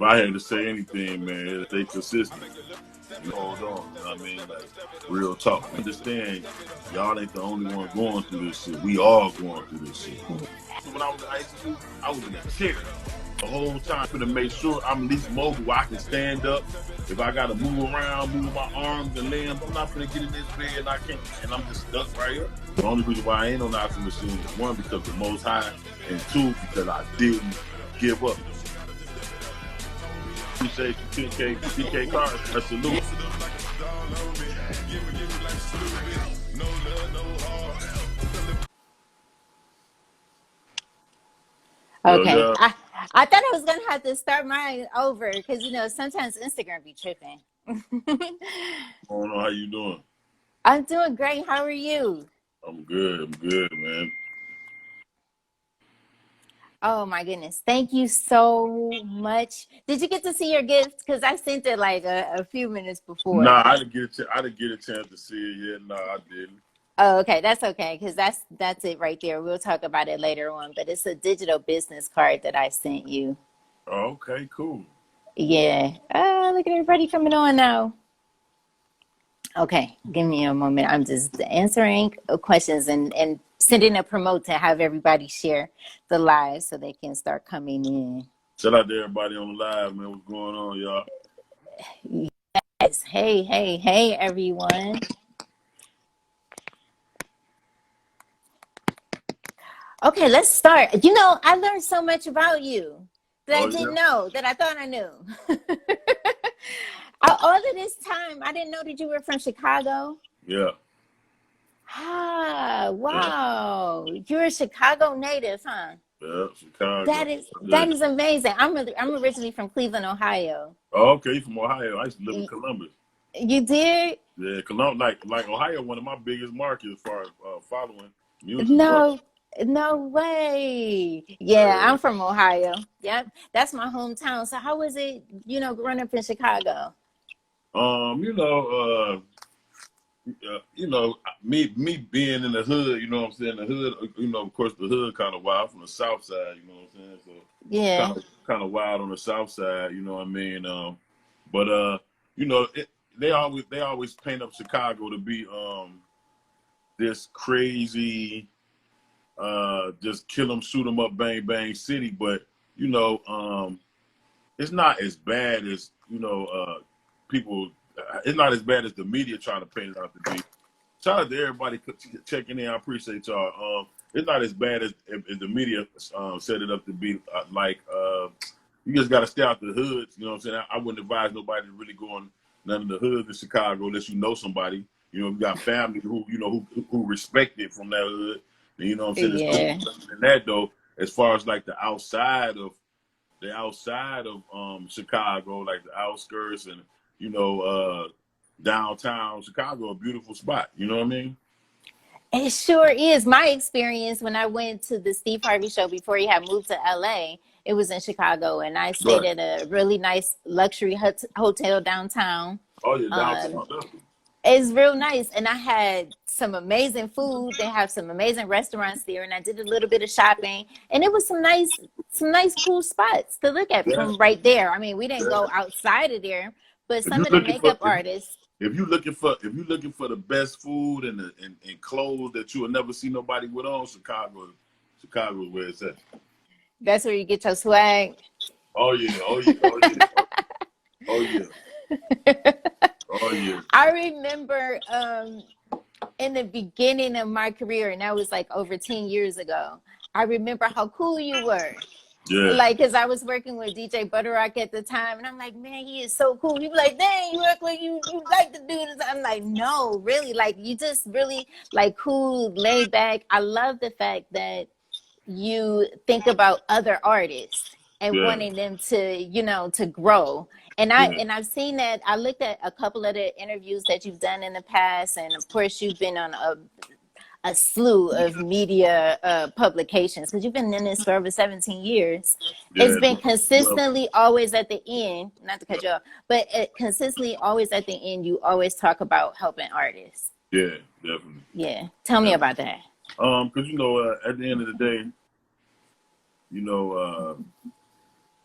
I had to say anything, man, stay consistent. Hold on, you know what I mean? Like, real talk. Understand, y'all ain't the only one going through this shit. We all going through this shit. When I was in high school, I was in a chair the whole time to make sure I'm at least mobile. I can stand up. If I gotta move around, move my arms and limbs, I'm not gonna get in this bed and I can't, and I'm just stuck right here. The only reason why I ain't on the oxygen machine is one, because the Most High, and two, because I didn't give up. Appreciate you, TK Cards. A salute. Okay. Yeah. I thought I was gonna have to start mine over because you know sometimes Instagram be tripping. I don't know how you doing. I'm doing great. How are you? I'm good, man. Oh my goodness. Thank you so much. Did you get to see your gift? Because I sent it like a few minutes before. Nah, I didn't get a chance to see it yet. No, I didn't. Oh, okay. That's okay. Because that's it right there. We'll talk about it later on. But it's a digital business card that I sent you. Oh, okay, cool. Yeah. Look at everybody coming on now. Okay. Give me a moment. I'm just answering questions and sending a promote to have everybody share the live so they can start coming in. Shout out to everybody on the live, man. What's going on, y'all? Yes. Hey, everyone. Okay, let's start. You know, I learned so much about you that I didn't know, that I thought I knew. All of this time, I didn't know that you were from Chicago. Yeah. Ah, wow. Yeah. You're a Chicago native, huh? Yeah, Chicago. That is amazing. I'm originally from Cleveland, Ohio. Oh, okay, you from Ohio. I used to live in Columbus. You did? Yeah, Columbus, like Ohio, one of my biggest markets as far as following music. No way. Yeah, I'm from Ohio. Yep, that's my hometown. So how was it, you know, growing up in Chicago? Me being in the hood, you know what I'm saying? The hood, you know, of course, the hood kind of wild from the south side, you know what I'm saying? So yeah, kind of wild on the south side, you know what I mean? But you know, they always paint up Chicago to be this crazy, just kill 'em, shoot 'em up, bang bang city. But you know, it's not as bad as people. It's not as bad as the media try to paint it out to be. Shout out to everybody checking in. I appreciate y'all. It's not as bad as the media set it up to be. You just got to stay out the hoods. You know what I'm saying? I wouldn't advise nobody to really go on none of the hoods in Chicago unless you know somebody. You know, you got family who respect it from that hood. And, you know what I'm saying? Yeah. And that though, as far as like the outside of Chicago, like the outskirts and downtown Chicago, a beautiful spot. You know what I mean? It sure is. My experience when I went to the Steve Harvey show before he had moved to LA, it was in Chicago, and I stayed at a really nice luxury hotel downtown. Oh yeah, downtown. It's real nice, and I had some amazing food. They have some amazing restaurants there, and I did a little bit of shopping, and it was some nice cool spots to look at from right there. I mean, we didn't go outside of there, but some of the makeup artists. If you're looking for the best food and clothes that you will never see nobody with on, Chicago is where it's at. That's where you get your swag. Oh yeah. Oh yeah. I remember in the beginning of my career, and that was like over 10 years ago, I remember how cool you were. Yeah. Like, because I was working with DJ Butterrock at the time, and I'm like, man, he is so cool. He was like, dang, you act like you like to do this. I'm like, no, really, like, you just really, like, cool, laid back. I love the fact that you think about other artists and wanting them to, to grow. And I've seen that. I looked at a couple of the interviews that you've done in the past, and of course, you've been on a slew of media publications because you've been in this for over 17 years. It's been consistently always at the end, not to cut you off, but consistently always at the end, you always talk about helping artists. Yeah, definitely. Yeah. Tell me about that. Because, at the end of the day,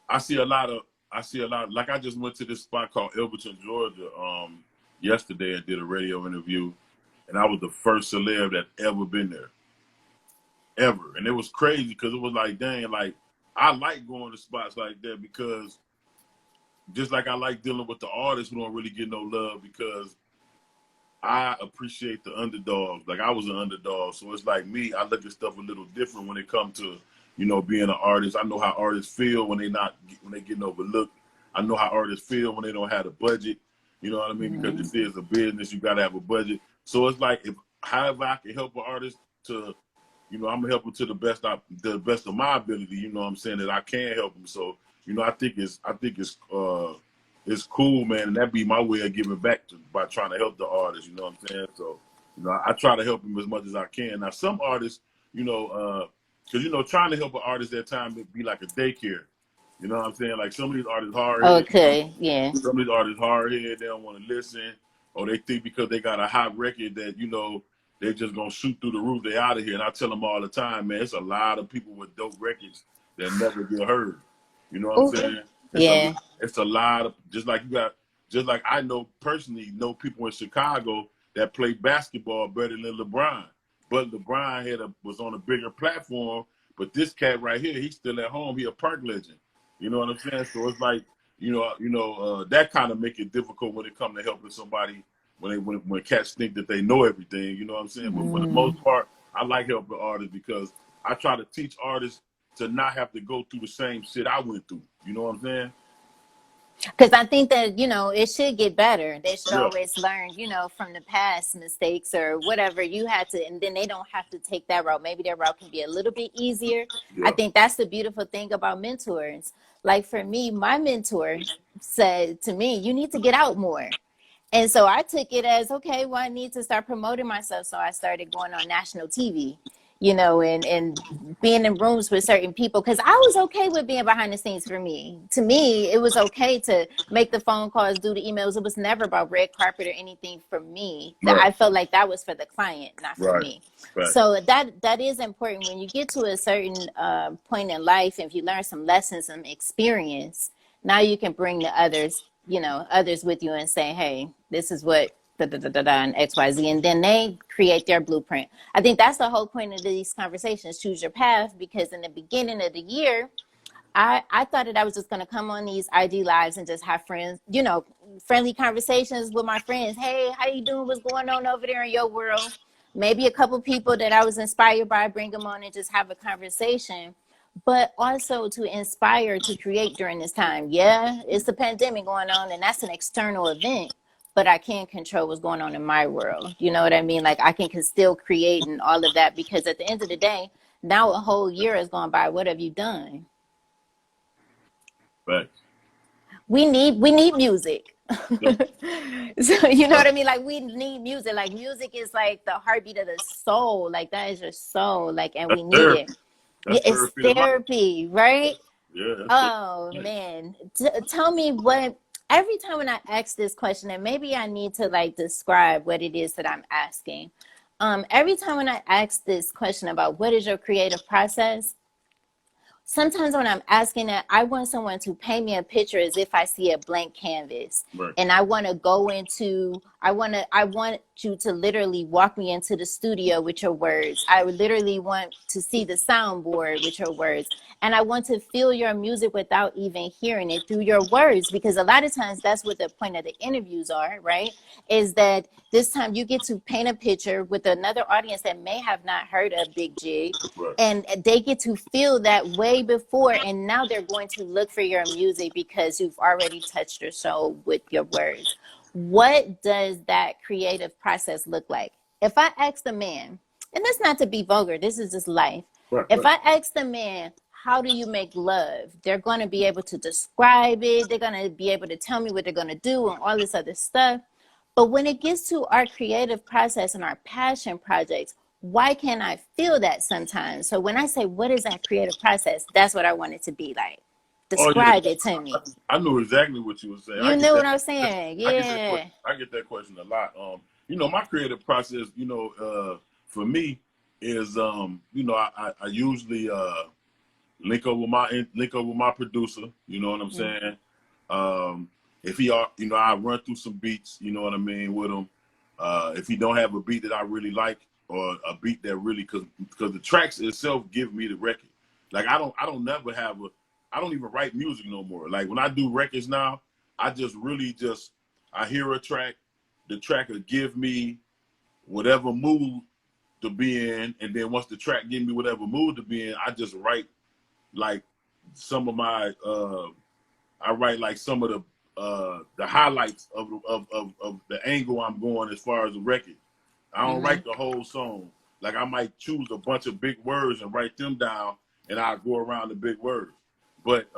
I see a lot of I see a lot. Like I just went to this spot called Elberton, Georgia, yesterday and did a radio interview, and I was the first celeb that ever been there, ever. And it was crazy because it was like, dang, like I like going to spots like that because just like I like dealing with the artists who don't really get no love because I appreciate the underdogs. Like I was an underdog, so it's like me. I look at stuff a little different when it comes to, you know, being an artist. I know how artists feel when they getting overlooked. I know how artists feel when they don't have a budget. You know what I mean? Because this is a business, you gotta have a budget. So it's like if however I can help an artist to, you know, I'm gonna help them to the best of my ability. You know what I'm saying, that I can help them. So you know, I think it's cool, man, and that be my way of giving back by trying to help the artists. You know what I'm saying? So you know, I try to help them as much as I can. Now some artists, you know, because you know, trying to help an artist at times it be like a daycare. You know what I'm saying? Like some of these artists hard-headed. Okay, yeah. Some of these artists hard-headed. They don't want to listen, or they think because they got a hot record that, you know, they just gonna shoot through the roof. They out of here. And I tell them all the time, man, it's a lot of people with dope records that never get heard. You know what I'm saying? It's a lot of just like I know personally know people in Chicago that play basketball better than LeBron, but LeBron was on a bigger platform. But this cat right here, he's still at home. He a park legend. You know what I'm saying? So it's like, that kind of make it difficult when it comes to helping somebody when cats think that they know everything. You know what I'm saying? But for the most part, I like helping artists because I try to teach artists to not have to go through the same shit I went through. You know what I'm saying? Because I think that, you know, it should get better. They should always learn, you know, from the past mistakes or whatever you had to, and then they don't have to take that route. Maybe their route can be a little bit easier. Yeah. I think that's the beautiful thing about mentors. Like for me, my mentor said to me, you need to get out more. And so I took it as, okay, well, I need to start promoting myself. So I started going on national TV, you know, and being in rooms with certain people, because I was okay with being behind the scenes for me. To me, it was okay to make the phone calls, do the emails. It was never about red carpet or anything for me. Right. I felt like that was for the client, not for me. Right. So that is important when you get to a certain point in life. If you learn some lessons, some experience, now you can bring the others with you and say, hey, this is what and XYZ, and then they create their blueprint. I think that's the whole point of these conversations, choose your path, because in the beginning of the year, I thought that I was just going to come on these IG lives and just have friends, you know, friendly conversations with my friends. Hey, how you doing? What's going on over there in your world? Maybe a couple people that I was inspired by, bring them on and just have a conversation. But also to inspire to create during this time. Yeah, it's a pandemic going on, and that's an external event, but I can't control what's going on in my world. You know what I mean? Like I can still create and all of that, because at the end of the day, now a whole year has gone by. What have you done? Right. We need music. So you know what I mean? Like we need music. Like music is like the heartbeat of the soul. Like that is your soul. Like, and we need it. Yeah, it's therapy, right? Yeah. Oh man, tell me what. Every time when I ask this question, and maybe I need to like describe what it is that I'm asking. Every time when I ask this question about what is your creative process, sometimes when I'm asking that, I want someone to paint me a picture as if I see a blank canvas. Right. And I want to I want you to literally walk me into the studio with your words. I would literally want to see the soundboard with your words. And I want to feel your music without even hearing it through your words, because a lot of times that's what the point of the interviews are, right? Is that this time you get to paint a picture with another audience that may have not heard of Bigg Jigg, right. And they get to feel that way before, and now they're going to look for your music because you've already touched your soul with your words. What does that creative process look like? If I ask the man, and that's not to be vulgar, this is just life. Right, if I ask the man, how do you make love? They're going to be able to describe it. They're going to be able to tell me what they're going to do and all this other stuff. But when it gets to our creative process and our passion projects, why can't I feel that sometimes? So when I say, what is that creative process? That's what I want it to be like. Describe it to me. I knew exactly what you were saying. You knew what I was saying. Yeah. I get that question a lot. You know, my creative process, you know, for me is, you know, I usually link up with my producer. You know what I'm saying? If he, you know, I run through some beats, you know what I mean, with him. If he don't have a beat that I really like, or a beat that really, because the tracks itself give me the record. Like I don't never have I don't even write music no more. Like when I do records now, I just really I hear a track, the track will give me whatever mood to be in, and then once the track give me whatever mood to be in, I just write like some of my I write like some of the highlights of the angle I'm going as far as the record. I don't write the whole song. Like I might choose a bunch of big words and write them down, and I go around the big words. But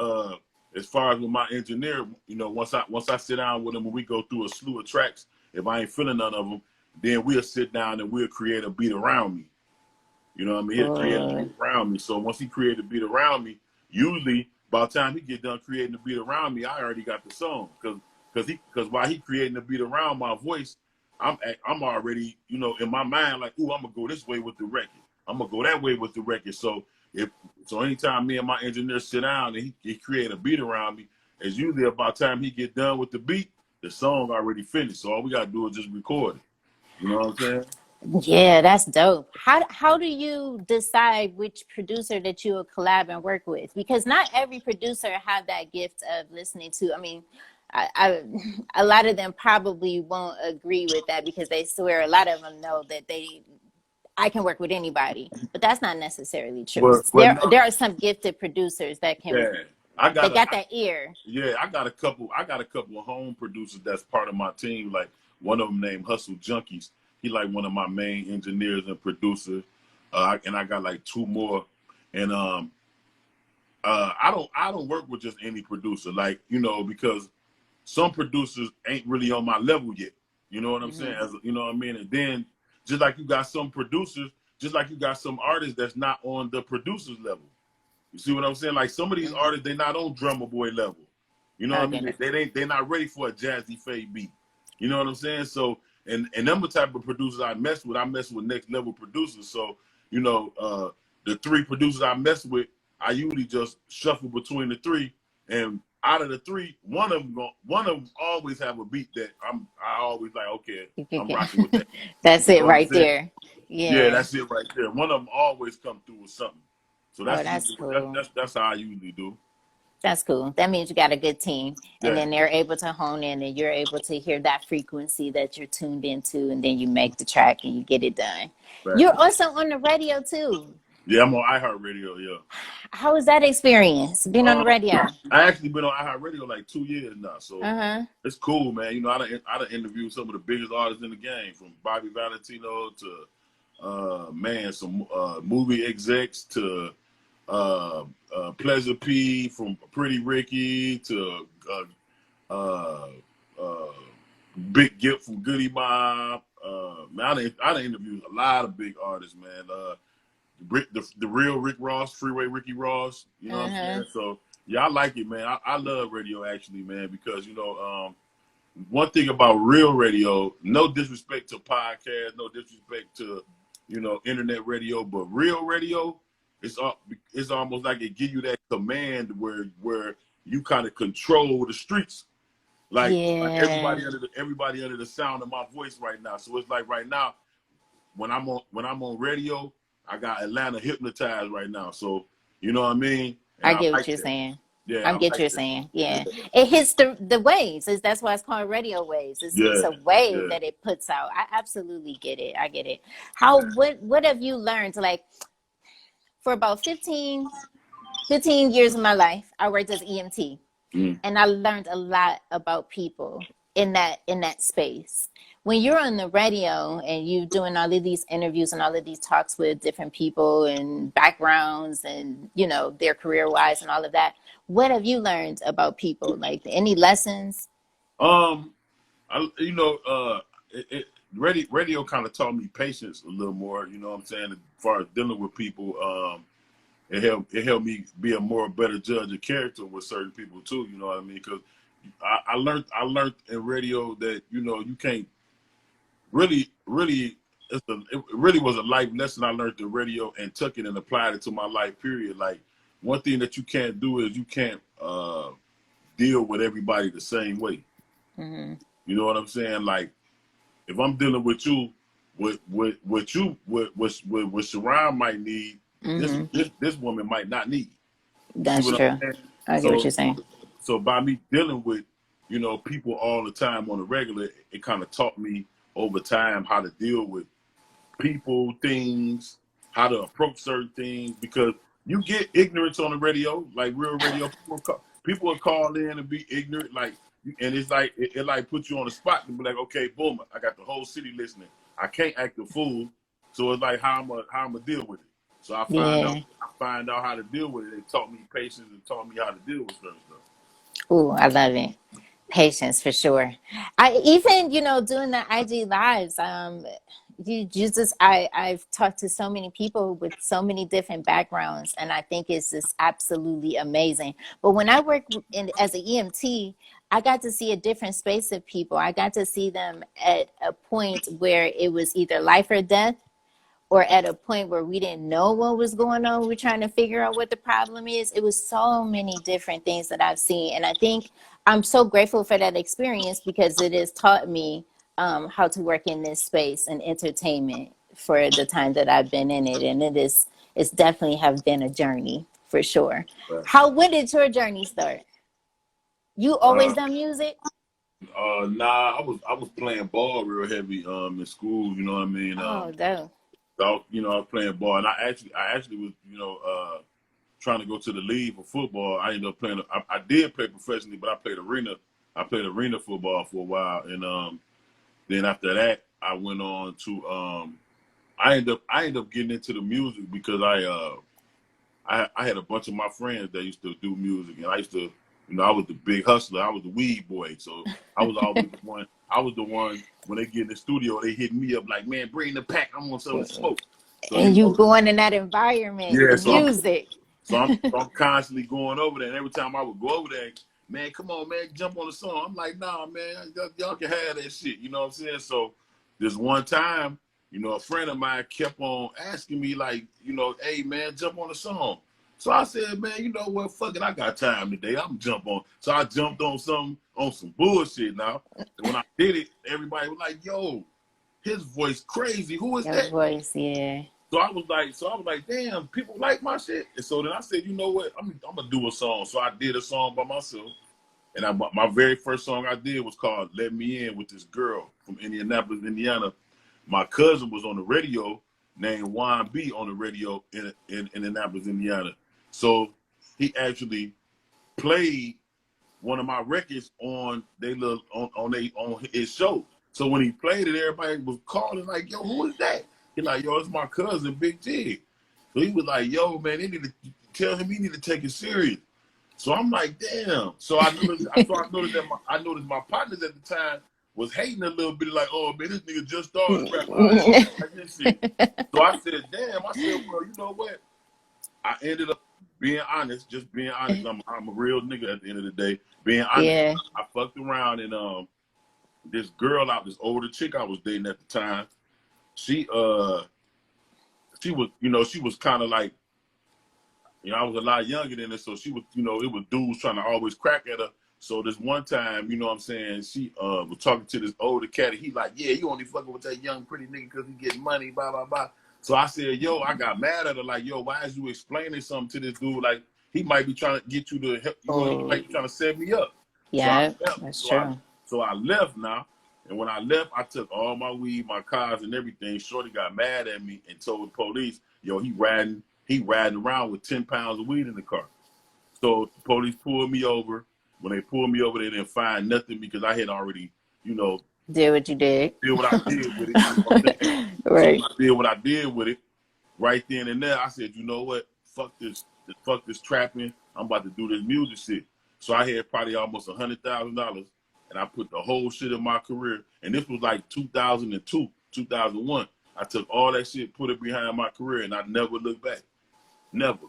as far as with my engineer, you know, once I sit down with him and we go through a slew of tracks, if I ain't feeling none of them, then we'll sit down and we'll create a beat around me. You know what I mean? He'll create a beat around me. So once he created a beat around me, usually by the time he get done creating a beat around me, I already got the song. Because while he creating the beat around my voice, I'm already, you know, in my mind like, ooh, I'm gonna go this way with the record. I'm gonna go that way with the record. So anytime me and my engineer sit down and he create a beat around me, it's usually about time he get done with the beat, the song already finished. So all we gotta do is just record it. You know what I'm saying? Yeah, that's dope. How do you decide which producer that you will collab and work with? Because not every producer have that gift of listening to. I mean, a lot of them probably won't agree with that because they swear a lot of them know that I can work with anybody, but that's not necessarily true. There are some gifted producers that can. Yeah, they got that ear. Yeah, I got a couple of home producers that's part of my team. Like one of them named Hustle Junkies. He like one of my main engineers and producers. And I got like two more. And I don't work with just any producer, like, you know, because some producers ain't really on my level yet. You know what I'm saying? You know what I mean? And then just like you got some producers, just like you got some artists that's not on the producer's level. You see what I'm saying? Like some of these artists, they're not on Drummer Boy level. You know what I mean? They're not ready for a Jazzy Faye beat. You know what I'm saying? So and them the type of producers I mess with next level producers. So, you know, the three producers I mess with, I usually just shuffle between the three, and out of the three, one of them always have a beat that I always like, okay, I'm rocking with that. That's it right there. Yeah, that's it right there. One of them always come through with something. So that's cool. That's how I usually do. That's cool. That means you got a good team, and then they're able to hone in, and you're able to hear that frequency that you're tuned into, and then you make the track and you get it done. Right. You're also on the radio too. Yeah, I'm on iHeartRadio. Yeah. How was that experience being on the radio? I actually been on iHeartRadio like 2 years now, so it's cool, man. You know, I done interviewed some of the biggest artists in the game, from Bobby Valentino to some movie execs to Pleasure P, from Pretty Ricky to Big Gipp from Goody Mob. Man, I done interviewed a lot of big artists, man. The real Rick Ross, Freeway Ricky Ross, you know what I'm saying? So yeah, I like it, man. I love radio actually, man, because, you know, one thing about real radio, no disrespect to podcasts, no disrespect to, you know, internet radio, but real radio, it's almost like it give you that command where you kind of control the streets, like everybody under the sound of my voice right now. So it's like right now, when I'm on radio, I got Atlanta hypnotized right now. So you know what I mean? And I get what you're saying. Yeah, I get what you're saying. Yeah, it hits the waves. That's why it's called radio waves. It's a wave that it puts out. I absolutely get it. I get it. What have you learned? Like, for about 15 years of my life, I worked as EMT, and I learned a lot about people in that space. When you're on the radio and you're doing all of these interviews and all of these talks with different people and backgrounds and, you know, their career wise and all of that, what have you learned about people? Like, any lessons? Radio kind of taught me patience a little more, you know what I'm saying, as far as dealing with people. It helped me be a better judge of character with certain people too, you know what I mean? Because I learned in radio that, you know, you can't really it really was a life lesson I learned in radio, and took it and applied it to my life period. Like, one thing that you can't do is you can't deal with everybody the same way. Mm-hmm. You know what I'm saying? Like, if I'm dealing with you, what Sharon might need, this woman might not need. That's See what true. I'm saying? I get what you're saying. So by me dealing with, you know, people all the time on a regular, it kind of taught me over time how to deal with people, things, how to approach certain things, because you get ignorance on the radio, like real radio. People will call in and be ignorant, like, and it's like it like puts you on the spot to be like, okay, boom, I got the whole city listening. I can't act a fool, so it's like how I'm gonna deal with it. So I find out how to deal with it. It taught me patience and taught me how to deal with certain stuff. Ooh, I love it. Patience for sure. I even, you know, doing the IG lives, I've talked to so many people with so many different backgrounds, and I think it's just absolutely amazing. But when I worked as an EMT, I got to see a different space of people. I got to see them at a point where it was either life or death, or at a point where we didn't know what was going on. We're trying to figure out what the problem is. It was so many different things that I've seen. And I think I'm so grateful for that experience, because it has taught me how to work in this space and entertainment for the time that I've been in it. And it's definitely have been a journey for sure. When did your journey start? You always done music? Nah, I was playing ball real heavy in school, you know what I mean? Dope. So, you know, I was playing ball, and I actually was, you know, trying to go to the league for football. I ended up playing. I did play professionally, but I played arena. I played arena football for a while, and then after that, I went on to. I ended up getting into the music because I had a bunch of my friends that used to do music, and I used to, you know, I was the big hustler. I was the weed boy, so I was always the one. I was the one when they get in the studio, they hit me up like, "Man, bring the pack. I want something to smoke." So, and you going in that environment, yeah, music. I'm constantly going over there, and every time I would go over there, man, come on, man, jump on the song. I'm like, nah, man, y'all can have that shit. You know what I'm saying? So this one time, you know, a friend of mine kept on asking me, like, you know, hey, man, jump on the song. So I said, man, you know what? Fuck it, I got time today. I'm jump on. So I jumped on some bullshit now. And when I did it, everybody was like, yo, his voice crazy. Who is that? His voice, yeah. So I was like, damn, people like my shit. And so then I said, you know what? I'm gonna do a song. So I did a song by myself. And my very first song I did was called "Let Me In" with this girl from Indianapolis, Indiana. My cousin was on the radio named Juan B on the radio in Indianapolis, Indiana. So he actually played one of my records on his show. So when he played it, everybody was calling like, yo, who is that? He's like, yo, it's my cousin, Big Jigg. So he was like, yo, man, they need to tell him he need to take it serious. So I'm like, damn. So I noticed my partners at the time was hating a little bit, like, oh man, this nigga just started rapping. Like this shit. So I said, damn. I said, well, you know what? I ended up being honest, just being honest. I'm a real nigga at the end of the day. Being honest, yeah. I fucked around, and this girl this older chick I was dating at the time, she was, you know, she was kind of like, you know, I was a lot younger than her, so she was, you know, it was dudes trying to always crack at her. So this one time, you know what I'm saying, she was talking to this older cat, and he like, yeah, you only fucking with that young pretty nigga because he getting money, blah, blah, blah. So I said, yo, I got mad at her, like, yo, why is you explaining something to this dude? Like, he might be trying to get you to help, you know, he might be trying to set me up. Yeah, that's true. So I left now. And when I left, I took all my weed, my cars, and everything. Shorty got mad at me and told the police, yo, he riding around with 10 pounds of weed in the car. So the police pulled me over. When they pulled me over, they didn't find nothing because I had already, you know, did what you did. Did what I did with it. You know what right. So I did what I did with it. Right then and there, I said, you know what? Fuck this trapping. I'm about to do this music shit. So I had probably almost $100,000, and I put the whole shit in my career. And this was like 2002, 2001. I took all that shit, put it behind my career, and I never looked back. Never.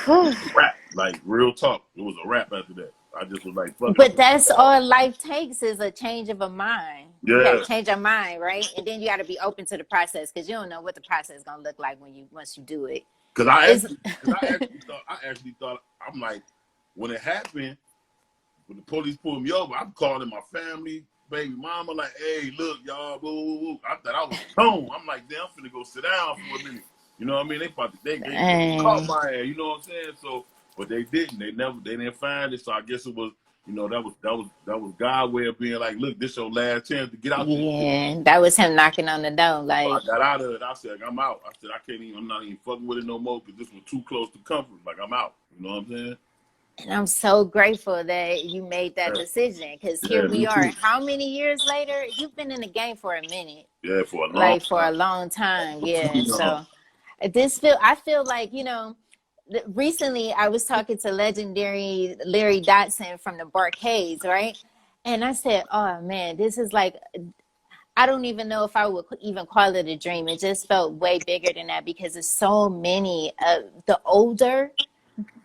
Rap, like real talk. It was a rap after that. I just was like, fuck it. But that's all life takes is a change of a mind. Yeah. You gotta change your mind, right? And then you gotta be open to the process, because you don't know what the process is gonna look like once you do it. Because I actually thought, I'm like, when it happened, when the police pulled me over, I'm calling my family, baby mama, like, hey, look, y'all, boo, boo, boo. I thought I was gone. I'm like, damn, I'm finna go sit down for a minute. You know what I mean? They caught my ass. You know what I'm saying? So, but they didn't. They didn't find it. So I guess it was, you know, that was God's way of being like, look, this your last chance to get out. Yeah, that was him knocking on the door. Like, so I got out of it. I said, I'm out. I said, I'm not even fucking with it no more because this was too close to comfort. Like, I'm out. You know what I'm saying? and I'm so grateful that you made that decision, because here we are. How many years later? You've been in the game for a minute. Yeah, for a long time. Yeah. So I feel like, you know, recently I was talking to legendary Larry Dotson from the Barcades, right? And I said, oh man, this is like, I don't even know if I would even call it a dream. It just felt way bigger than that, because there's so many of the older,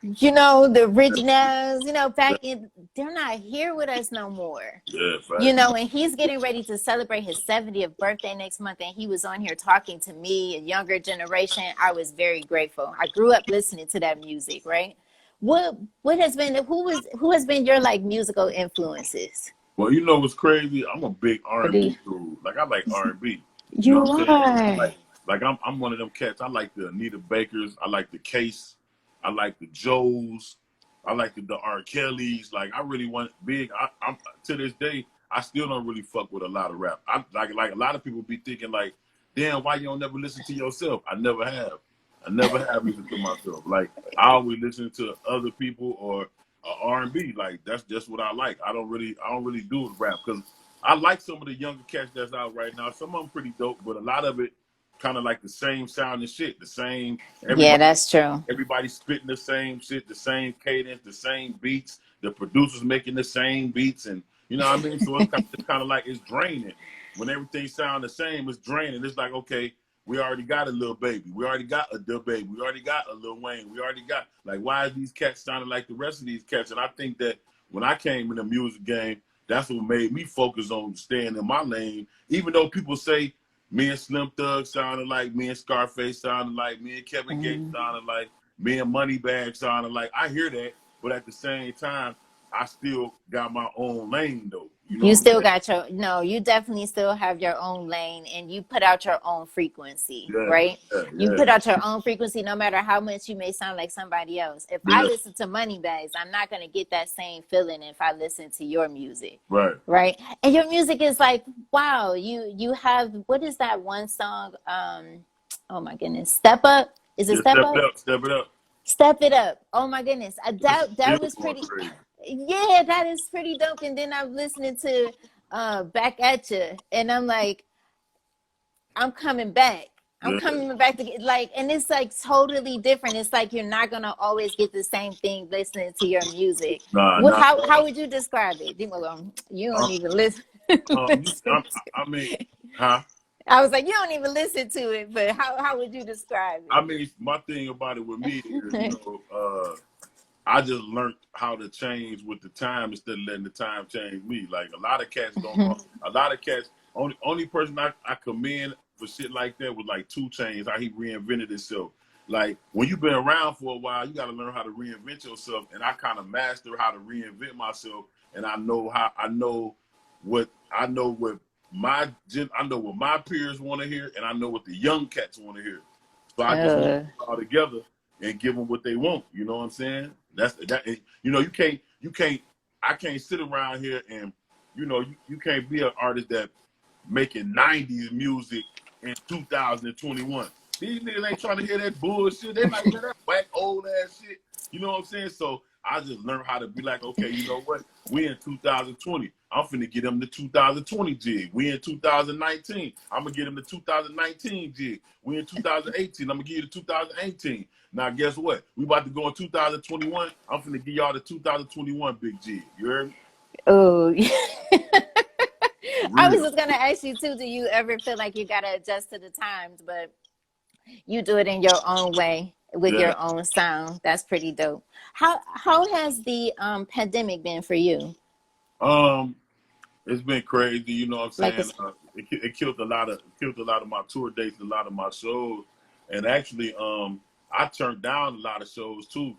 you know, the originals, you know, they're not here with us no more. Yeah, you know, and he's getting ready to celebrate his 70th birthday next month, and he was on here talking to me, a younger generation. I was very grateful. I grew up listening to that music, right? What has been, who has been your like musical influences? Well, you know what's crazy? I'm a big R&B dude. Like, I like R&B. You know what I'm saying? Like I'm one of them cats. I like the Anita Bakers. I like the Case. I like the Joes. I like the R. Kellys. Like, I really want Bigg. I'm to this day, I still don't really fuck with a lot of rap. I like a lot of people be thinking like, damn, why you don't never listen to yourself? I never have. I never have listened to myself. Like, I always listen to other people or R&B. Like, that's just what I like. I don't really do rap because I like some of the younger cats that's out right now. Some of them pretty dope, but a lot of it kind of like the same sound and shit, the same. Yeah, that's true. Everybody spitting the same shit, the same cadence, the same beats. The producers making the same beats, and you know what I mean. So it's kind of like it's draining. When everything sounds the same, it's draining. It's like, okay, we already got a Lil Baby, we already got a Lil Baby, we already got a Lil Wayne, we already got, like, why is these cats sounding like the rest of these cats? And I think that when I came in the music game, that's what made me focus on staying in my lane. Even though people say me and Slim Thug sounded like, me and Scarface sounded like, me and Kevin Gates sounded like, me and Moneybagg sounded like, I hear that, but at the same time, I still got my own lane though. You still got you definitely still have your own lane, and you put out your own frequency, right? You put out your own frequency, no matter how much you may sound like somebody else. If I listen to Moneybagg, I'm not going to get that same feeling if I listen to your music. Right. And your music is like, wow, you have, what is that one song? Oh my goodness. Step Up? Is it Step Up? Step It Up. Step It Up. Oh my goodness. That was pretty. Yeah, that is pretty dope. And then I'm listening to Back At You, and I'm like, I'm coming back. I'm coming back to get, like, and it's like totally different. It's like you're not gonna always get the same thing listening to your music. How would you describe it? You don't even listen. I mean, huh? I was like, you don't even listen to it, but how would you describe it? I mean, my thing about it with me is, I just learned how to change with the time instead of letting the time change me. Like, a lot of cats don't know. A lot of cats, only person I commend for shit like that was like 2 Chainz, how he reinvented himself. Like, when you've been around for a while, you got to learn how to reinvent yourself. And I kind of mastered how to reinvent myself. And I know what my peers want to hear, and I know what the young cats want to hear. So I just put it all together and give them what they want. You know what I'm saying? I can't sit around here and, you can't be an artist that making 90s music in 2021. These niggas ain't trying to hear that bullshit. They like hear that whack old ass shit. You know what I'm saying? So I just learned how to be like, okay, you know what? We in 2020. I'm finna get them the 2020 jig. We in 2019. I'm gonna get them the 2019 jig. We in 2018. I'm gonna give you the 2018. Now, guess what? We about to go in 2021. I'm finna give y'all the 2021 big jig. You heard me? Oh, I was just gonna ask you too. Do you ever feel like you gotta adjust to the times, but you do it in your own way with your own sound? That's pretty dope. How has the pandemic been for you? It's been crazy. You know what I'm saying? It killed a lot of my tour dates, a lot of my shows, and actually, I turned down a lot of shows too,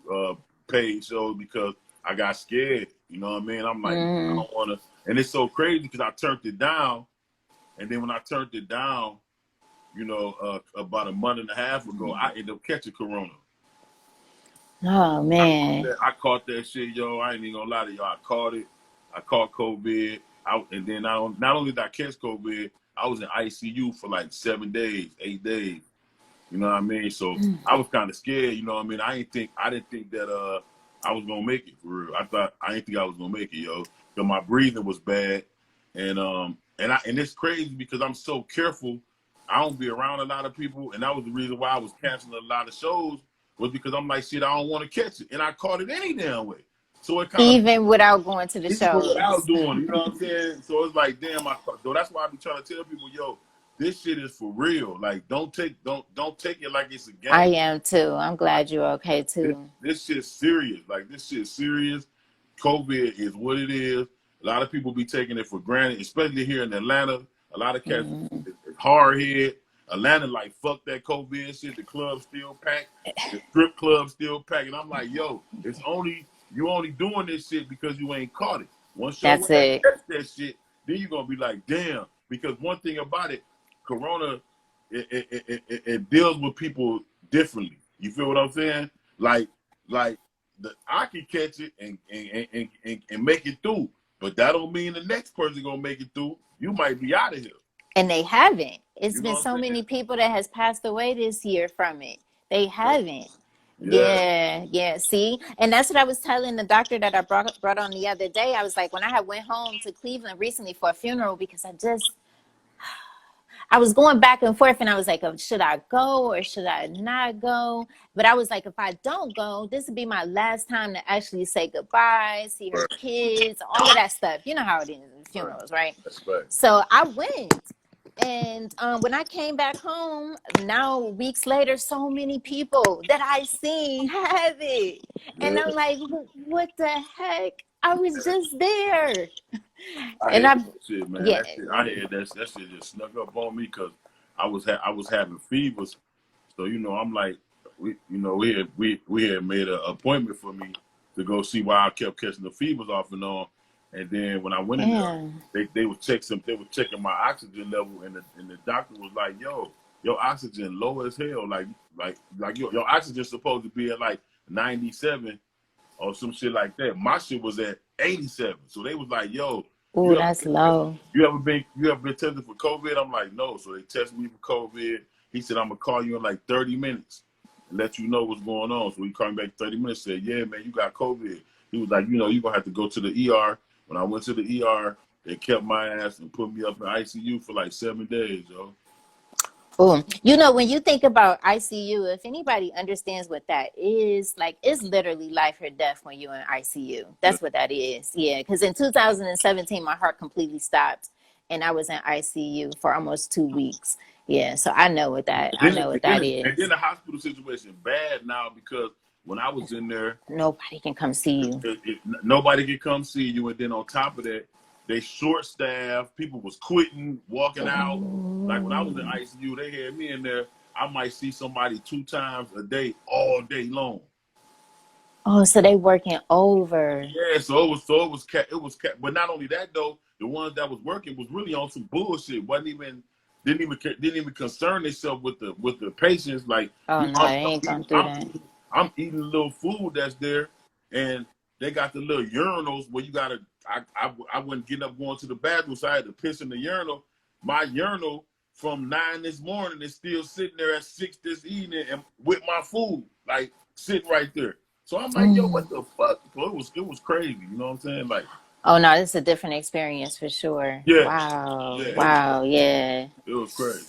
paid shows, because I got scared. You know what I mean? I'm like, I don't want to. And it's so crazy because I turned it down. And then when I turned it down, you know, about a month and a half ago, I ended up catching corona. Oh, man. I caught that shit, yo. I ain't even gonna lie to y'all. I caught it. I caught COVID. And then not only did I catch COVID, I was in ICU for like 7 days, 8 days. You know what I mean? So I was kind of scared. You know what I mean? I didn't think that I was gonna make it for real. I didn't think I was gonna make it, yo. Because my breathing was bad, and it's crazy because I'm so careful. I don't be around a lot of people, and that was the reason why I was canceling a lot of shows. Was because I'm like, shit, I don't want to catch it, and I caught it any damn way. So it kind of even without going to the shows, without doing, you know what I'm saying? So it's like, damn, so that's why I be trying to tell people, yo, this shit is for real. Like, don't take it like it's a game. I am too. I'm glad you're okay too. This shit's serious. Like, this shit's serious. COVID is what it is. A lot of people be taking it for granted, especially here in Atlanta. A lot of cats is hard hit. Atlanta, like, fuck that COVID shit. The club's still packed. The strip club's still packed. And I'm like, yo, you only doing this shit because you ain't caught it. Once you catch that shit, then you're gonna be like, damn. Because one thing about it, corona, it deals with people differently. You feel what I'm saying? Like I can catch it and make it through, but that don't mean the next person gonna make it through. You might be out of here. And they haven't. It's been so many people that has passed away this year from it. They haven't. Yeah. See, and that's what I was telling the doctor that I brought on the other day. I was like, when I had went home to Cleveland recently for a funeral, because I was going back and forth, and I was like, oh, should I go or should I not go? But I was like, if I don't go, this would be my last time to actually say goodbye, see her kids, all of that stuff. You know how it is in funerals, right? So I went. And when I came back home, now weeks later, so many people that I seen have it. And I'm like, what the heck? I was just there. I had that shit just snuck up on me because I was having fevers. So, you know, I'm like, we had made an appointment for me to go see why I kept catching the fevers off and on. And then when I went in there, they were checking my oxygen level, and the doctor was like, yo, your oxygen low as hell. Like your oxygen's supposed to be at like 97 or some shit like that. My shit was at 87. So they was like, yo, that's low. You ever been tested for COVID? I'm like, no. So they tested me for COVID. He said, I'm gonna call you in like 30 minutes and let you know what's going on. So he called me back 30 minutes, said, yeah, man, you got COVID. He was like, you know, you're gonna have to go to the ER. When I went to the ER, they kept my ass and put me up in ICU for like 7 days, yo. Oh, you know, when you think about ICU, if anybody understands what that is, like, it's literally life or death when you're in ICU. That's what that is. Yeah, because in 2017, my heart completely stopped, and I was in ICU for almost 2 weeks. Yeah, so I know what that is. And then the hospital situation bad now because when I was in there, nobody can come see you. Nobody can come see you, and then on top of that, they short-staffed. People was quitting, walking out. Like when I was in ICU, they had me in there. I might see somebody 2 times a day, all day long. Oh, so they working over. Yeah, so it was. But not only that though, the ones that was working was really on some bullshit. Didn't even concern themselves with the patients. Like, oh no, they ain't gonna do that. I'm eating a little food that's there, and they got the little urinals where you gotta. I wasn't getting up going to the bathroom, so I had to piss in the urinal. My urinal from 9 this morning is still sitting there at 6 this evening, and with my food like sitting right there. So I'm like, yo, what the fuck? So it was crazy. You know what I'm saying? Like, oh no, this is a different experience for sure. Yeah. Wow. Yeah, wow. It was crazy.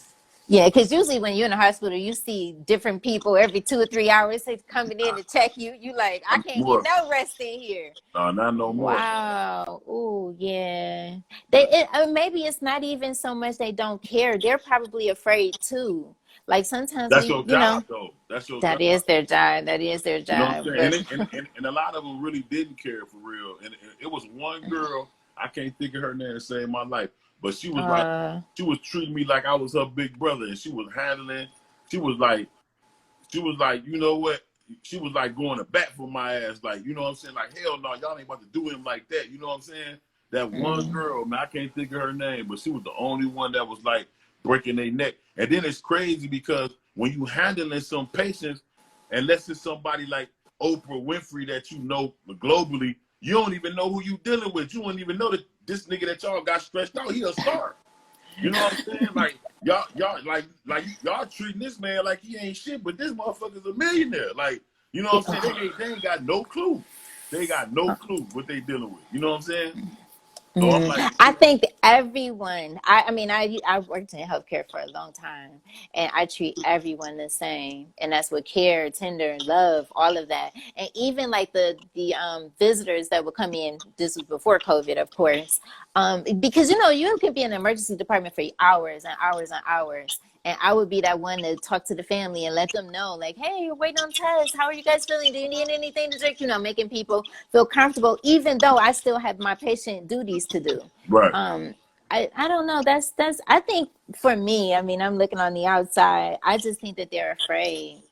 Yeah, because usually when you're in the hospital, you see different people every 2 or 3 hours coming in to check you. You like, I can't get no rest in here. No, not no more. Wow. Oh, yeah. Maybe it's not even so much they don't care. They're probably afraid too. Like sometimes that's your job, though. That's your that job. Is their job. That is their job. You know what I'm saying? And a lot of them really didn't care for real. And it was one girl, I can't think of her name to save my life. But she was she was treating me like I was her big brother, and she was like, you know what? she was like going to bat for my ass, like, you know what I'm saying? Like, hell no, y'all ain't about to do him like that. You know what I'm saying? That one girl, man, I can't think of her name, but she was the only one that was like breaking their neck. And then it's crazy because when you handling some patients, unless it's somebody like Oprah Winfrey that you know globally, you don't even know who you dealing with. You don't even know that this nigga that y'all got stretched out, he a star. You know what I'm saying? Like y'all like y'all treating this man like he ain't shit, but this motherfucker's a millionaire. Like, you know what I'm saying? They ain't got no clue. They got no clue what they dealing with. You know what I'm saying? So I'm like, I think everyone, I mean, I worked in healthcare for a long time, and I treat everyone the same. And that's with care, tender, love, all of that. And even like the visitors that would come in, this was before COVID, of course, because, you know, you can be in the emergency department for hours and hours and hours. And I would be that one to talk to the family and let them know, like, hey, you're waiting on tests. How are you guys feeling? Do you need anything to drink? You know, making people feel comfortable, even though I still have my patient duties to do. right. I don't know. That's I think for me, I mean, I'm looking on the outside. I just think that they're afraid.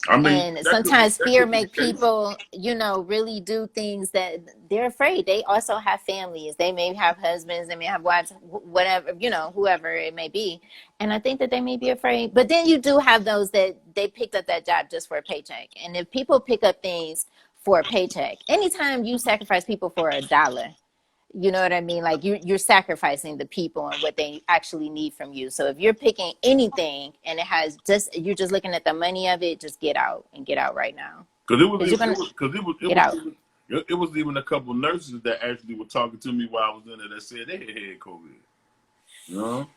I mean, And sometimes fear be make people, you know, really do things that they're afraid. They also have families. They may have husbands. They may have wives, whatever, you know, whoever it may be. And I think that they may be afraid. But then you do have those that they picked up that job just for a paycheck. And if people pick up things for a paycheck, anytime you sacrifice people for $1, you know what I mean? Like you're sacrificing the people and what they actually need from you. So if you're picking anything and it has you're just looking at the money of it, just get out and get out right now. Because it was even a couple nurses that actually were talking to me while I was in there that said they had COVID. You know?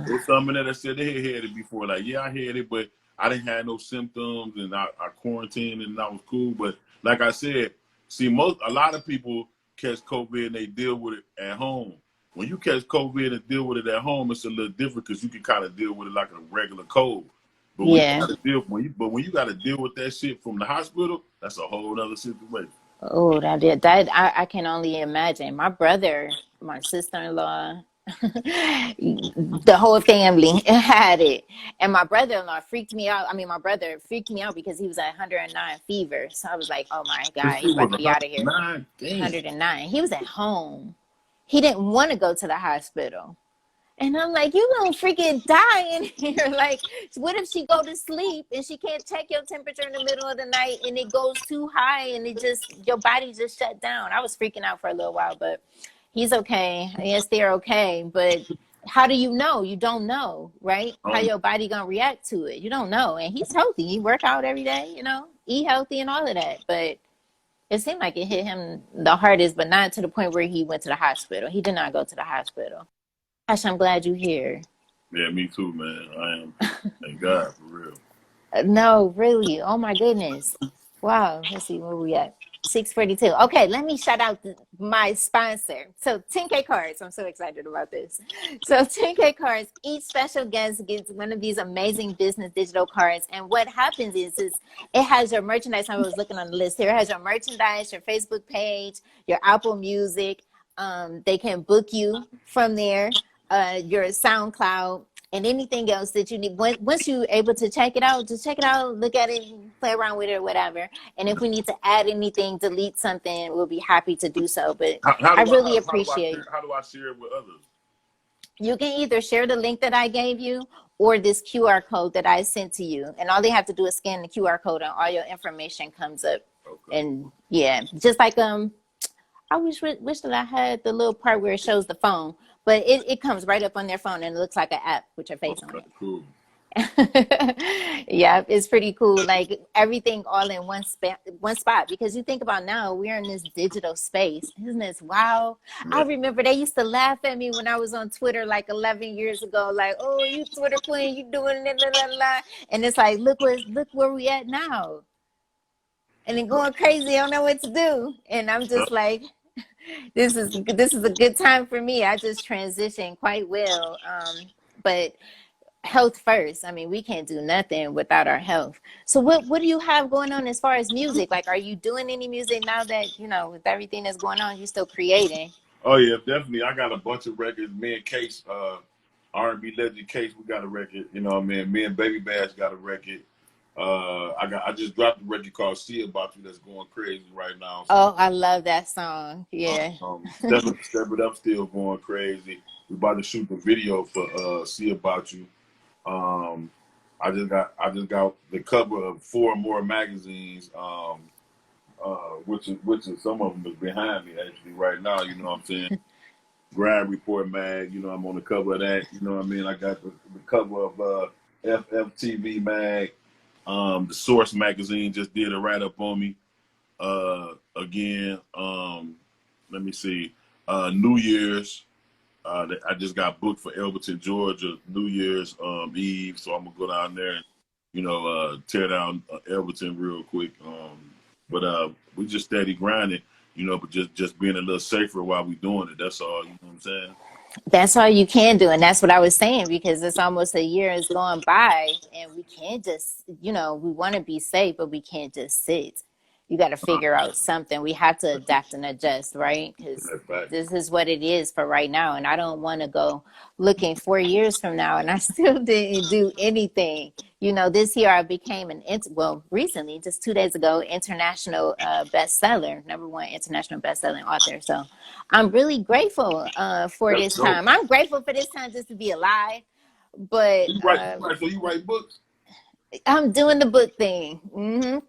There's some in there that said they had it before. Like, yeah, I had it, but I didn't have no symptoms and I quarantined and I was cool. But like I said, see, a lot of people catch COVID and they deal with it at home. When you catch COVID and deal with it at home, it's a little different because you can kind of deal with it like a regular cold. But when you got to deal with that shit from the hospital, that's a whole other situation. Oh, that I can only imagine. My brother, my sister-in-law, the whole family had it. And my brother-in-law freaked me out. I mean, my brother freaked me out because he was at 109 fever. So I was like, oh my God, he's about to be out of here. 109. He was at home. He didn't want to go to the hospital. And I'm like, you gonna freaking die in here. Like, what if she go to sleep and she can't check your temperature in the middle of the night and it goes too high and your body just shut down? I was freaking out for a little while, but he's okay. Yes, they're okay. But how do you know? You don't know, right? How your body gonna react to it? You don't know. And he's healthy. He work out every day, you know, eat healthy and all of that. But it seemed like it hit him the hardest, but not to the point where he went to the hospital. He did not go to the hospital. Gosh, I'm glad you're here. Yeah, me too, man. I am. Thank God, for real. No, really. Oh my goodness. Wow. Let's see where we at. 6:42. Okay, let me shout out my sponsor. So 10K cards. I'm so excited about this. So 10K cards. Each special guest gets one of these amazing business digital cards. And what happens is it has your merchandise. I was looking on the list here. It has your merchandise, your Facebook page, your Apple Music. They can book you from there. Your SoundCloud, and anything else that you need. Once you're able to check it out, just check it out, look at it, play around with it or whatever. And if we need to add anything, delete something, we'll be happy to do so. But I really appreciate. How do I share it with others? You can either share the link that I gave you or this QR code that I sent to you. And all they have to do is scan the QR code and all your information comes up. Okay. And yeah, just like I wish that I had the little part where it shows the phone. But it comes right up on their phone and it looks like an app with your face on it. Cool. Yeah, it's pretty cool. Like everything all in one spot. Because you think about now, we're in this digital space. Isn't this wow? Yeah. I remember they used to laugh at me when I was on Twitter like 11 years ago. Like, oh, you Twitter queen, you doing it, blah, blah, blah. And it's like, look where we at now. And then going crazy, I don't know what to do. And I'm just like, this is a good time for me. I just transitioned quite well. But health first. I mean, we can't do nothing without our health. So what do you have going on as far as music? Like, are you doing any music now that, you know, with everything that's going on, you're still creating? Oh yeah, definitely. I got a bunch of records. Me and Case, R&B legend Case, we got a record. You know what I mean? Me and Baby Bash got a record. I just dropped a record called "See About You" that's going crazy right now. So, Oh, I love that song. Yeah. Step It Up still going crazy. We're about to shoot the video for "See About You." Um, I just got the cover of 4 more magazines. Which is some of them is behind me actually right now. You know what I'm saying? Grab Report mag. You know I'm on the cover of that. You know what I mean? I got the cover of FFTV mag. The Source magazine just did a write up on me. Again, let me see. New Year's. I just got booked for Elberton, Georgia, New Year's Eve, so I'm gonna go down there and tear down Elberton real quick. But we just steady grinding, but just being a little safer while we doing it. That's all. You know what I'm saying? That's all you can do. And that's what I was saying, because it's almost a year is going by and we can't just, we want to be safe, but we can't just sit. You got to figure out something. We have to adapt and adjust, right? Because this is what it is for right now. And I don't want to go looking 4 years from now and I still didn't do anything. This year I became recently, just 2 days ago, international bestseller, #1 international bestselling author. So I'm really grateful for this time. I'm grateful for this time just to be alive. But so you write books? I'm doing the book thing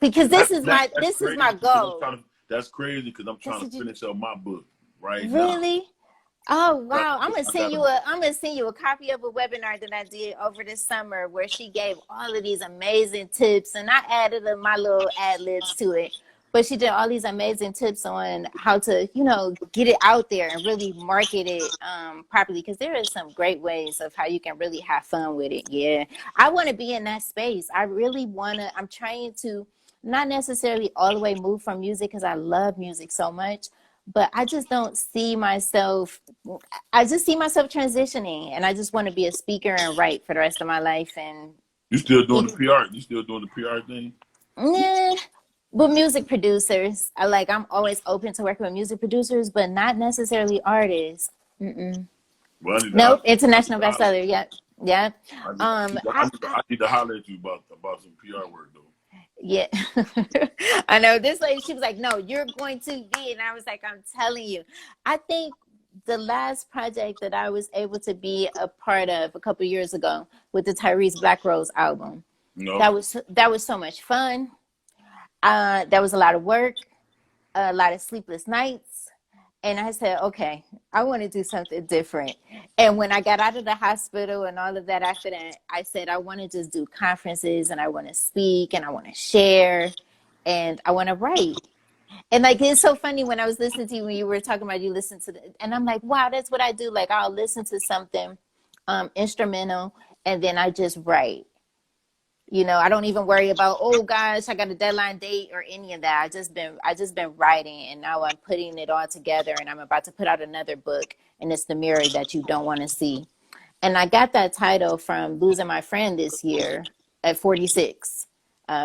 because this is my goal. That's crazy because I'm trying to finish up my book right now. Really? Oh wow! I'm gonna send you a copy of a webinar that I did over the summer where she gave all of these amazing tips, and I added my little ad libs to it. But she did all these amazing tips on how to, get it out there and really market it properly. Because there is some great ways of how you can really have fun with it. Yeah, I want to be in that space. I really want to. I'm trying to not necessarily all the way move from music because I love music so much. But I just don't see myself. I just see myself transitioning, and I just want to be a speaker and write for the rest of my life. And you still doing the PR? You still doing the PR thing? Yeah. With music producers, I'm always open to working with music producers, but not necessarily artists. Well, nope, international bestseller. Yeah. I need to holler at you about some PR work though. Yeah, I know. This lady, she was like, "No, you're going to be," and I was like, "I'm telling you." I think the last project that I was able to be a part of a couple years ago with the Tyrese Black Rose album, that was so much fun. There was a lot of work, a lot of sleepless nights. And I said, okay, I want to do something different. And when I got out of the hospital and all of that after that, I said, I want to just do conferences and I want to speak and I want to share and I want to write. And it's so funny when I was listening to you, when you were talking about you listen to and I'm like, wow, that's what I do. I'll listen to something instrumental and then I just write. I don't even worry about, oh gosh, I got a deadline date or any of that. I just been writing and now I'm putting it all together and I'm about to put out another book and it's The Mirror That You Don't Want to See. And I got that title from losing my friend this year at 46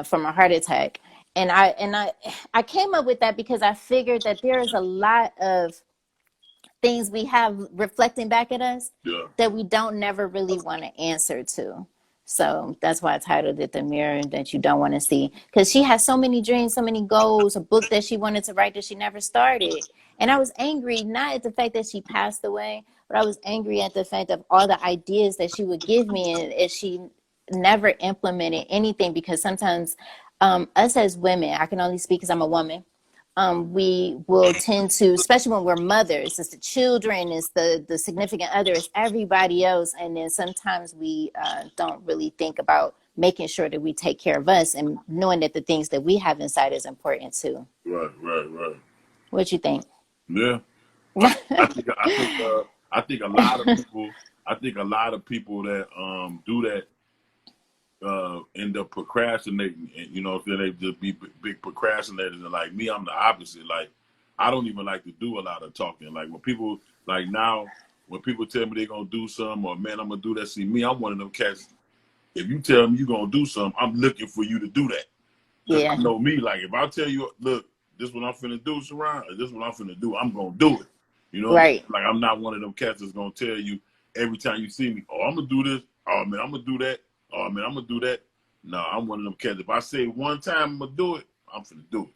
from a heart attack. And I came up with that because I figured that there is a lot of things we have reflecting back at us that we don't never really want to answer to. So that's why I titled it The Mirror That You Don't Want to See. Because she has so many dreams, so many goals, a book that she wanted to write that she never started. And I was angry, not at the fact that she passed away, but I was angry at the fact of all the ideas that she would give me and she never implemented anything. Because sometimes us as women, I can only speak because I'm a woman, we will tend to, especially when we're mothers, it's the children, it's the significant other, it's everybody else. And then sometimes we don't really think about making sure that we take care of us and knowing that the things that we have inside is important too. Right. What you think? Yeah. I think a lot of people that do that end up procrastinating, and they just be big procrastinators. And like me, I'm the opposite. I don't even like to do a lot of talking. When people when people tell me they're gonna do something or man, I'm gonna do that. See me, I'm one of them cats. If you tell me you're gonna do something, I'm looking for you to do that. Yeah. I know me. If I tell you, look, this is what I'm finna do, Sharon, or this is what I'm finna do, I'm gonna do it. Right. I'm not one of them cats that's gonna tell you every time you see me, oh, I'm gonna do this. Oh man, I'm gonna do that. Oh man, I'm gonna do that. No, I'm one of them cats. If I say one time I'm gonna do it, I'm finna do it.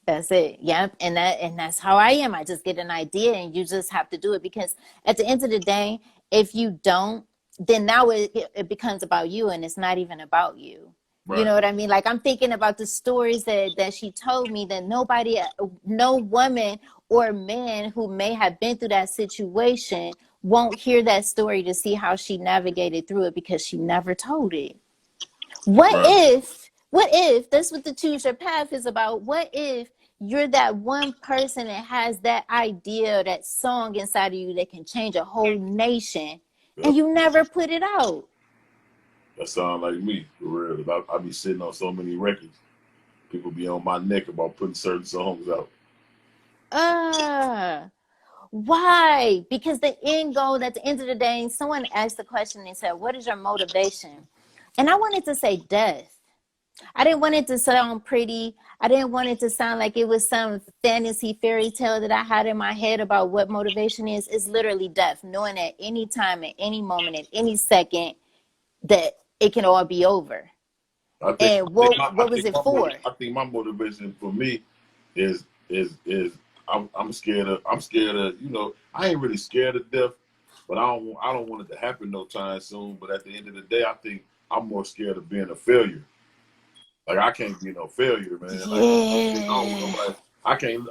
That's it. Yep. And that's how I am. I just get an idea and you just have to do it, because at the end of the day, if you don't, then now it becomes about you, and it's not even about you. You Right. know what I mean? Like, I'm thinking about the stories that she told me, that no woman or man who may have been through that situation won't hear that story to see how she navigated through it, because she never told it. Right. What if that's what the Choose Your Path is about? What if you're that one person that has that idea, that song inside of you that can change a whole nation, Yep. and you never put it out? That sound like me, for real. I be sitting on so many records. People be on my neck about putting certain songs out. Why? Because the end goal, at the end of the day, someone asked the question and said, what is your motivation? And I wanted to say death. I didn't want it to sound pretty. I didn't want it to sound like it was some fantasy fairy tale that I had in my head about what motivation is. It's literally death, knowing at any time, at any moment, at any second, that it can all be over. And what was it for? I think my motivation for me is I'm scared of, you know, I ain't really scared of death, but I don't want it to happen no time soon. But at the end of the day, I think I'm more scared of being a failure. Like, I can't be no failure, man. Like, Yeah. I can't.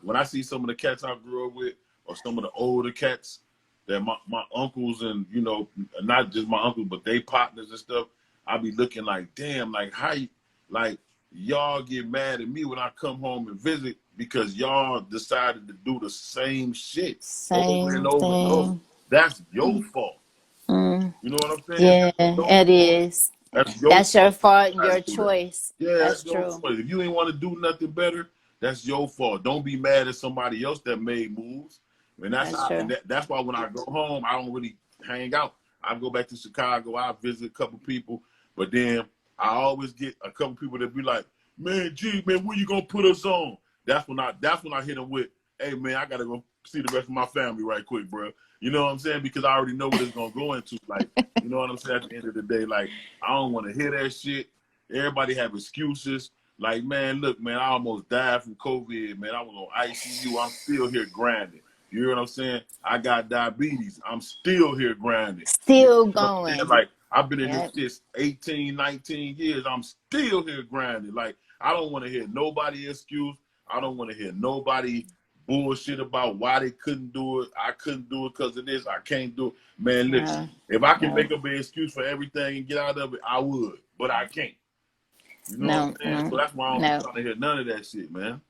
When I see some of the cats I grew up with, or some of the older cats that my uncles, and, you know, not just my uncles, but they partners and stuff, I be looking like, damn, like, how you, like, y'all get mad at me when I come home and visit because y'all decided to do the same shit over and Same over and over. thing. That's your fault. Mm. You know what I'm saying? Yeah, it is. That's your That's your fault. fault and your choice. Yeah, That's that's your true. choice. If you ain't want to do nothing better, that's your fault. Don't be mad at somebody else that made moves. And That's true. that's why when I go home, I don't really hang out. I go back to Chicago. I visit a couple people, but then I always get a couple people that be like, "Man, gee, man, when you gonna put us on?" That's when I hit them with, "Hey, man, I gotta go see the rest of my family right quick, bro." You know what I'm saying? Because I already know what it's gonna go into. Like, you know what I'm saying? At the end of the day, like, I don't want to hear that shit. Everybody have excuses. Like, man, look, man, I almost died from COVID, man. I was on ICU. I'm still here grinding. You hear what I'm saying? I got diabetes. I'm still here grinding. You Still know what I'm saying? going. Like, I've been in this Yep. shit 18, 19 years. I'm still here grinding. Like, I don't want to hear nobody excuse. I don't want to hear nobody bullshit about why they couldn't do it. I couldn't do it because of this. I can't do it. Man, listen, if I can make up an excuse for everything and get out of it, I would. But I can't. You know what I'm saying? So that's why I don't be trying to hear none of that shit, man.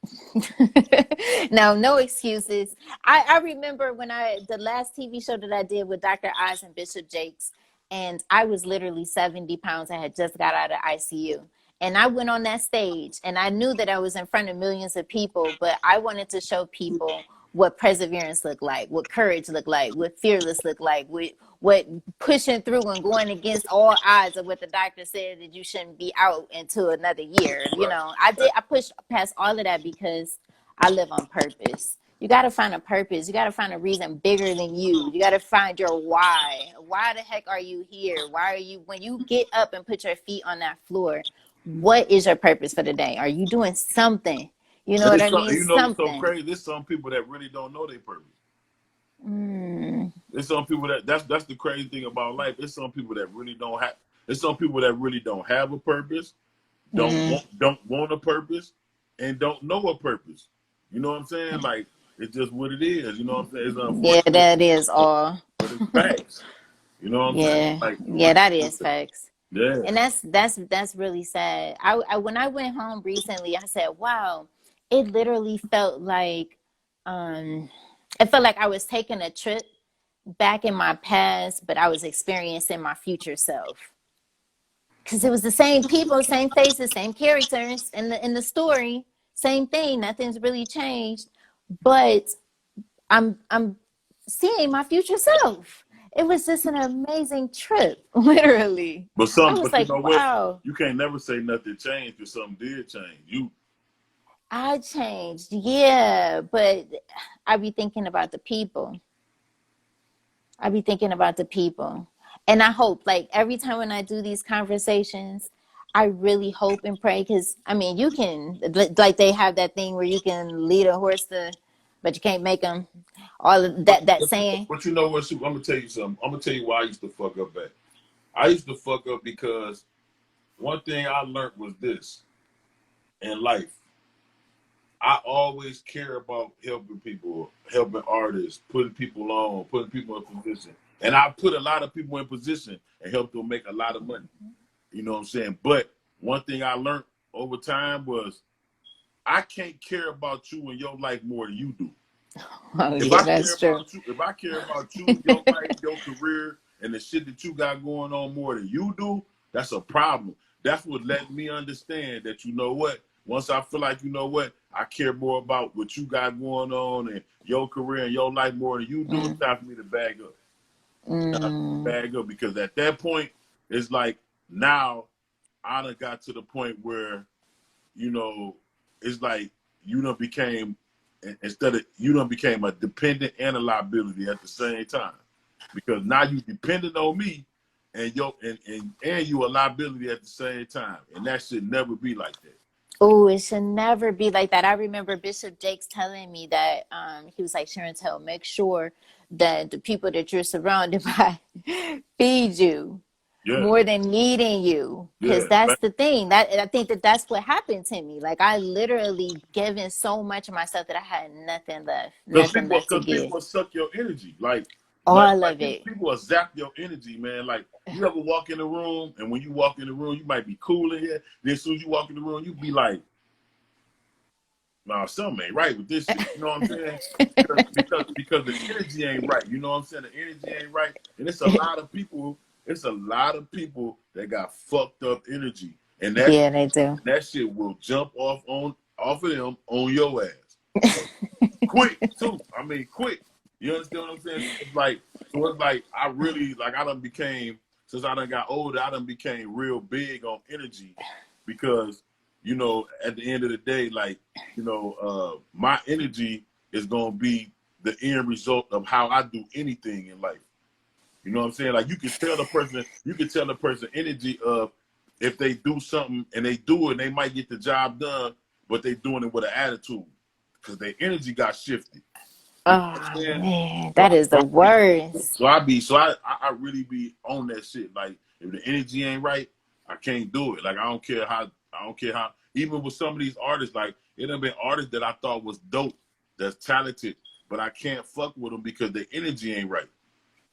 No excuses. I remember when the last TV show that I did with Dr. Oz and Bishop Jakes, and I was literally 70 pounds. I had just got out of ICU. And I went on that stage, and I knew that I was in front of millions of people, but I wanted to show people what perseverance looked like, what courage looked like, what fearless looked like, what pushing through and going against all odds of what the doctor said that you shouldn't be out until another year. You know, I pushed past all of that because I live on purpose. You got to find a purpose. You got to find a reason bigger than you. You got to find your why. Why the heck are you here? Why are you, when you get up and put your feet on that floor, what is your purpose for the day? Are you doing something? You know what I mean? You know what's so Something. crazy? There's some people that really don't know their purpose. There's some people that's the crazy thing about life. There's some people that really don't have. There's some people that really don't have a purpose, don't want a purpose, and don't know a purpose. You know what I'm saying? Like, it's just what it is. You know what I'm saying? It's unfortunate. Yeah, that is all. But it's facts. You know what I'm saying? Like, yeah, that is facts. Yeah. And that's really sad. I when I went home recently, I said, wow, it literally felt like I was taking a trip back in my past, but I was experiencing my future self. Because it was the same people, same faces, same characters in the story, same thing. Nothing's really changed, but I'm seeing my future self. It was just an amazing trip, literally. But I was like, you know wow. what? You can't never say nothing changed because something did change. I changed, yeah, but I be thinking about the people. And I hope, like, every time when I do these conversations, I really hope and pray, because I mean, you can, like they have that thing where you can lead a horse but you can't make them. All of that saying. But you know what? I'm gonna tell you something. I'm gonna tell you why I used to fuck up at. I used to fuck up because one thing I learned was this in life. I always care about helping people, helping artists, putting people on, putting people in position. And I put a lot of people in position and help them make a lot of money. You know what I'm saying? But one thing I learned over time was I can't care about you and your life more than you do. Oh, yeah, that's true. If I care about you, your life, your career, and the shit that you got going on more than you do, that's a problem. That's what let me understand that, you know what, once I feel like, you know what, I care more about what you got going on and your career and your life more than you do, it's time for me to bag up. Bag up, because at that point, it's like now I done got to the point where, you know, it's like you done became, you done became a dependent and a liability at the same time. Because now you dependent on me and you a liability at the same time. And that should never be like that. Oh, it should never be like that. I remember Bishop Jakes telling me that he was like, Sherontelle, make sure that the people that you're surrounded by feed you more than needing you. Because that's the thing. That I think that's what happened to me. Like, I literally given so much of myself that I had nothing left. Nothing left to give. Because people suck your energy. Like, all of it. People will zap your energy, man. Like, you ever walk in the room, and when you walk in the room, you might be cool in here. Then as soon as you walk in the room, you be like, nah, something ain't right with this shit. You know what I'm saying? because the energy ain't right. You know what I'm saying? The energy ain't right. And it's a lot of people that got fucked up energy. And that, they do. That shit will jump off of them on your ass. Quick, too. I mean, quick. You understand what I'm saying? It's like I really, like, I done became, since I done got older, I done became real big on energy, because, you know, at the end of the day, like, you know, my energy is going to be the end result of how I do anything in life. You know what I'm saying? Like, you can tell the person energy of, if they do something and they do it, they might get the job done, but they doing it with an attitude because their energy got shifted. Oh man, that is the worst. So I really be on that shit. Like, if the energy ain't right, I can't do it. Like, I don't care how. Even with some of these artists, like, it done been artists that I thought was dope, that's talented, but I can't fuck with them because the energy ain't right.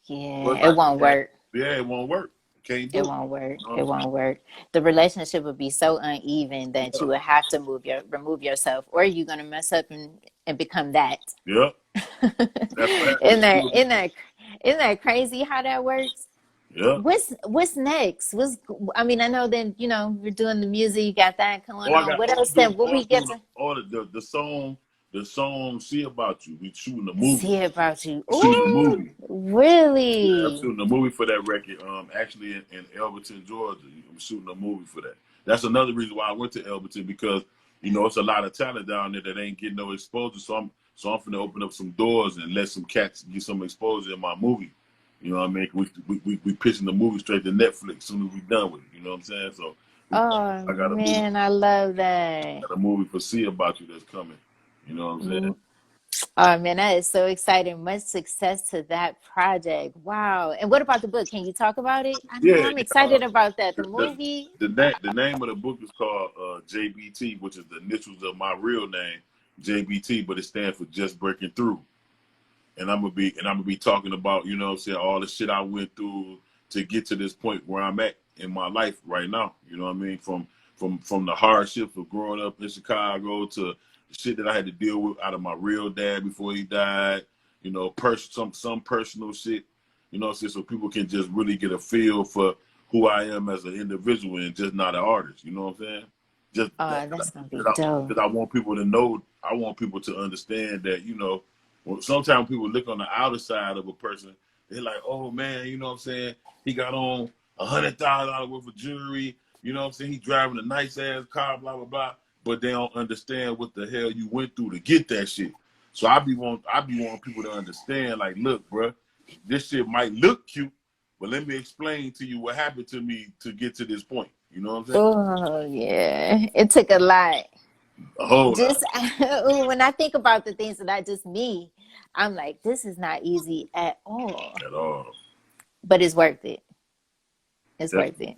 Yeah, it won't work. Yeah, it won't work. Can't do it. It won't work. It won't work. The relationship would be so uneven that you would have to remove yourself, or you're gonna mess up and become that. Yep. Isn't that crazy how that works? Yeah. What's next? I mean, I know that, you know, we're doing the music, you got that going on. What else then? What we get to? The song "See About You." We shooting a movie. See About You. Shooting a movie. Really? Yeah, I'm shooting a movie for that record. Actually in Elberton, Georgia. I'm shooting a movie for that. That's another reason why I went to Elberton, because, you know, it's a lot of talent down there that ain't getting no exposure. So I'm finna open up some doors and let some cats get some exposure in my movie. You know what I mean? We pitching the movie straight to Netflix as soon as we done with it. You know what I'm saying? So I love that. I got a movie for See About You that's coming. You know what I'm saying? Oh man, that is so exciting. Much success to that project. Wow. And what about the book? Can you talk about it? I'm excited about that. The movie. The name of the book is called JBT, which is the initials of my real name, JBT, but it stands for Just Breaking Through. And I'm gonna be talking about, you know what I'm saying, all the shit I went through to get to this point where I'm at in my life right now. You know what I mean? From the hardships of growing up in Chicago to the shit that I had to deal with out of my real dad before he died. You know, some personal shit. You know what I'm saying? So people can just really get a feel for who I am as an individual and just not an artist. You know what I'm saying? That's gonna be dope. Because I want people to know. I want people to understand that, you know, sometimes people look on the outer side of a person, they're like, oh man, you know what I'm saying? He got on $100,000 worth of jewelry, you know what I'm saying? He driving a nice ass car, blah, blah, blah. But they don't understand what the hell you went through to get that shit. So I be wanting people to understand, like, look, bro, this shit might look cute, but let me explain to you what happened to me to get to this point. You know what I'm saying? Oh yeah, it took a lot. A whole Just lot. when I think about the things that I just me, I'm like, this is not easy at all. At all. But it's worth it. It's worth it.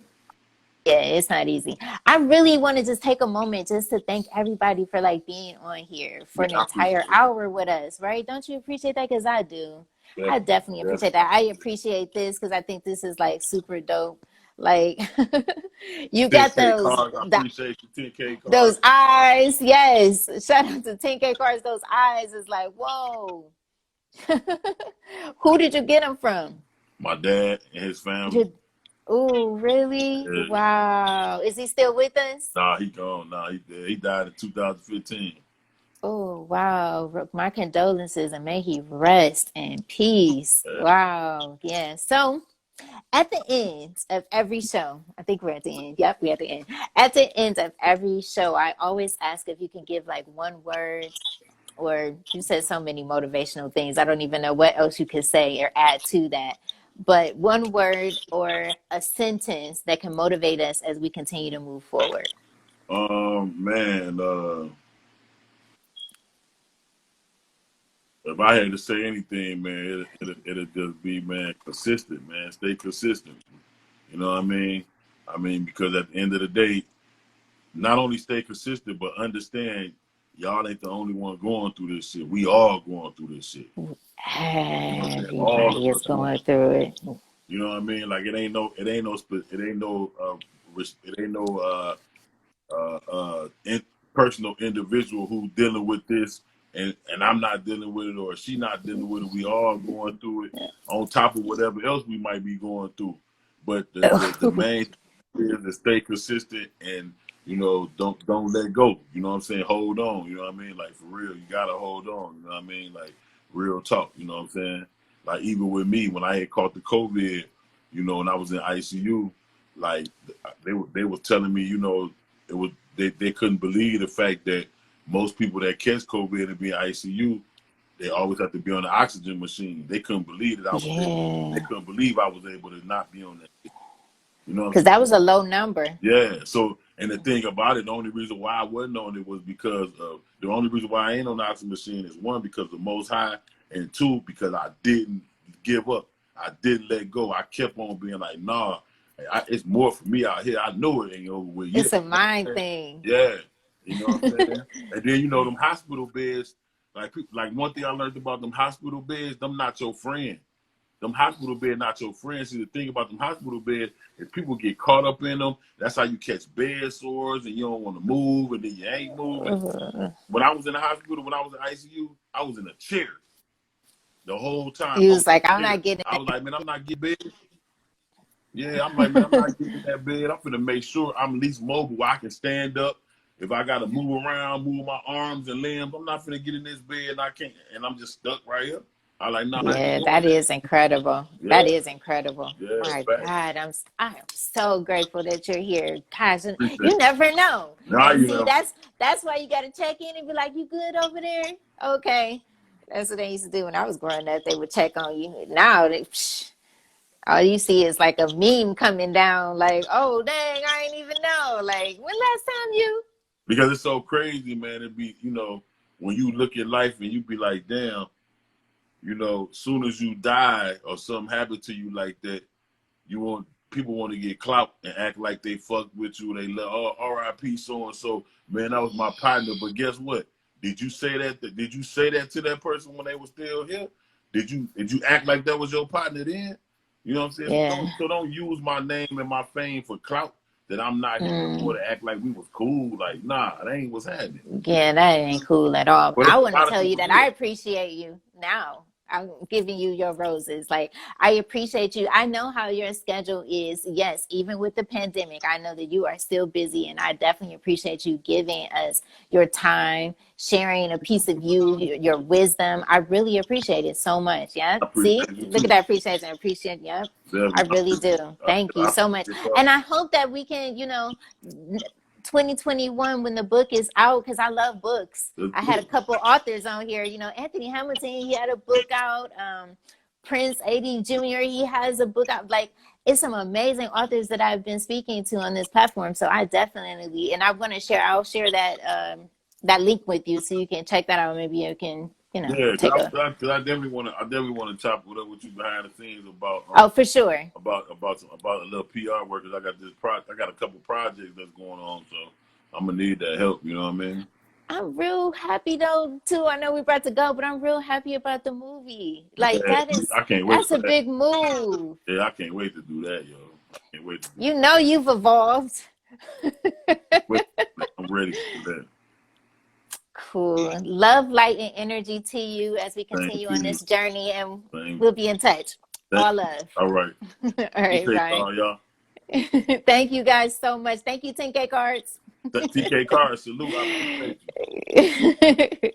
Yeah, it's not easy. I really want to just take a moment just to thank everybody for like being on here for an entire hour with us, right? Don't you appreciate that? Because I do. I definitely appreciate that. I appreciate this because I think this is like super dope. Like you got 10K those cards. I appreciate you. 10K cards. those eyes. Yes. Shout out to 10K cards. Those eyes is like, whoa. Who did you get them from? My dad and his family. Oh, really? Yeah. Wow. Is he still with us? Nah, he gone. Nah, he died in 2015. Oh, wow. My condolences, and may he rest in peace. Yeah. Wow. Yeah. So at the end of every show, I think we're at the end. Yep, we're at the end. At the end of every show, I always ask if you can give like one word, or you said so many motivational things. I don't even know what else you could say or add to that. But one word or a sentence that can motivate us as we continue to move forward. Man, if I had to say anything, man, it'd just be, man, consistent, man. Stay consistent. You know what I mean? I mean, because at the end of the day, not only stay consistent, but understand y'all ain't the only one going through this shit. We all going through this shit. Everybody is going through it. You know what I mean? Like it ain't no personal individual who dealing with this, and I'm not dealing with it, or she not dealing with it. We all going through it on top of whatever else we might be going through. But the main thing is to stay consistent and, you know, don't let go. You know what I'm saying? Hold on. You know what I mean? Like, for real, you gotta hold on. You know what I mean? Like, real talk. You know what I'm saying? Like, even with me, when I had caught the COVID, you know, and I was in ICU, like they were telling me, you know, it was they couldn't believe the fact that most people that catch COVID and be in ICU, they always have to be on the oxygen machine. They couldn't believe that I was able, they couldn't believe I was able to not be on that. You know, because that was a low number. Yeah. So, and the thing about it, the only reason why I wasn't on it was because of the only reason why I ain't on the oxygen machine is, one, because the Most High, and two, because I didn't give up. I didn't let go. I kept on being like, nah, it's more for me out here. I know it ain't over with. It's a mind thing. Yeah. You know what I'm saying? And then, you know, them hospital beds, like one thing I learned about them hospital beds, them not your friend. Them hospital beds not your friend. See, the thing about them hospital beds is people get caught up in them. That's how you catch bed sores, and you don't want to move, and then you ain't moving. When I was in the hospital, when I was in ICU, I was in a chair the whole time. You was like, I'm not getting I was like, man, I'm not getting bed. Yeah, I'm like, man, I'm not getting in that bed. I'm finna make sure I'm at least mobile where I can stand up. If I gotta move around, move my arms and limbs, I'm not finna get in this bed and I can't, and I'm just stuck right here. I like, no. Yeah, that is incredible. Yeah. That is incredible. Yeah, my God, I'm so grateful that you're here. Gosh, you never know. See, that's why you got to check in and be like, you good over there? Okay. That's what they used to do when I was growing up. They would check on you. Now, all you see is like a meme coming down like, oh, dang, I ain't even know. Like, when last time you? Because it's so crazy, man. It'd be, you know, when you look at life and you be like, damn, you know, soon as you die or something happen to you like that, people want to get clout and act like they fucked with you. They love, oh, R.I.P. so and so. Man, that was my partner. But guess what? Did you say that? Did you say that to that person when they were still here? Did you act like that was your partner then? You know what I'm saying? Yeah. So don't use my name and my fame for clout. That I'm not here anymore to act like we was cool. Like, nah, that ain't what's happening. Yeah, that ain't cool at all. But I want to tell you that I appreciate you now. I'm giving you your roses. Like, I appreciate you. I know how your schedule is. Yes, even with the pandemic, I know that you are still busy, and I definitely appreciate you giving us your time, sharing a piece of you, your wisdom. I really appreciate it so much. Yeah. See, look at that appreciation. I appreciate. Yep. I really do. Thank you so much. And I hope that we can, you know, 2021 when the book is out, because I love books. I had a couple authors on here, you know, Anthony Hamilton, he had a book out. Prince 80 Jr. He has a book out. Like, it's some amazing authors that I've been speaking to on this platform. So I definitely, and I'm going to share, I'll share that, that link with you so you can check that out. Maybe you can, you know, yeah, take because I definitely want to chop it up with you behind the scenes about. Oh, for sure. About a little PR work, because I got I got a couple projects that's going on, so I'm gonna need that help. You know what I mean? I'm real happy though too. I know we're about to go, but I'm real happy about the movie. Like Yeah, I can't wait that's for a that. big move. Yeah, I can't wait to do that, yo. I can't wait to do You know you've evolved. I'm ready for that. Cool. Love, light, and energy to you as we continue on this journey, and we'll be in touch. All love. All right. All right, Ryan. Y'all. Thank you guys so much. Thank you, 10K Cards. TK Cards, salute. I appreciate you.